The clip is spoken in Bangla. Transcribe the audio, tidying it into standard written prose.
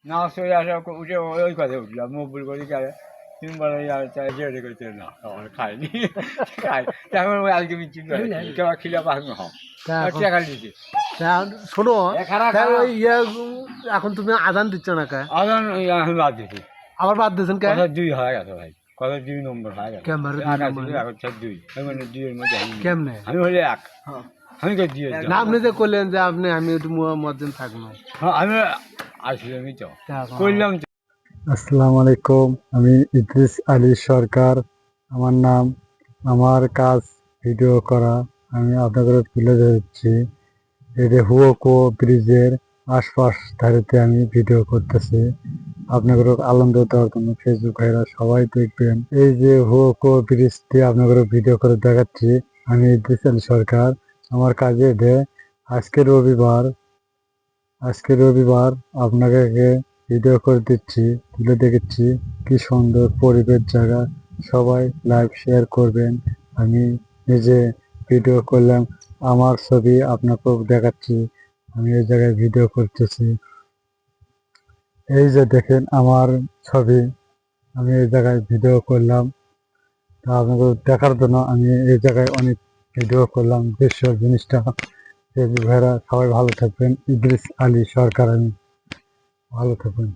না চলে আসা উঠে ওই কথা উঠলাম মকবুল করি খায় 3 বার চাই রেডি করতে না আমার খাইনি খাই তারপর ওই আজকে মিচি করে কেবা খিলা পাস না টাকা দিছি শোনো ওই এখন তুমি আজান দিচ্ছ না কে আদান আমি বাদ দিছি আবার বাদ দিয়েছেন কে কথা 2 হয়ে গেছে ভাই কথা 2 নম্বর হয়ে গেছে কেমন এখন 2 আমি মানে 2 এর মধ্যে কেমনে আমি হলে 1 আমি তো দিয়ে না আপনি যে করলেন যে আমি একটু মজ্জিন থাকবো আমি আসলে আমি তো করলাম। আসসালামু আলাইকুম, আমি ইদ্রিস আলী সরকার। আমার নাম। আমার কাজ ভিডিও করা। আমি আপনাদের তুলে ধরছি এই হুয়োকো ব্রিজের আশপাশ ধারেতে আমি ভিডিও করতেছি আপনাদের আনন্দ দেওয়ার জন্য। ফেসবুক ভাইরা সবাই দেখবেন। এই যে হুয়োকো ব্রিজটি আপনাদের ভিডিও করে দেখাচ্ছি আমি ইদ্রিস আলী সরকার। আমার কাজে আজকে রবিবার আপনাকে ভিডিও করে দিচ্ছি, তুলে দেখেছি কি সুন্দর পরিবেশ জায়গা। সবাই লাইভ শেয়ার করবেন। আমি নিজে ভিডিও করলাম, আমার ছবি আপনাকেও দেখাচ্ছি। আমি এই জায়গায় ভিডিও করতেছি, এই যে দেখেন আমার ছবি। আমি এই জায়গায় ভিডিও করলাম, তা আপনাদের দেখার জন্য আমি এই জায়গায় অনেক ভিডিও করলাম দৃশ্য জিনিসটা। ভাইরা সবাই ভালো থাকবেন। ইদ্রিস আলী সরকার, আমি ভালো থাকবেন।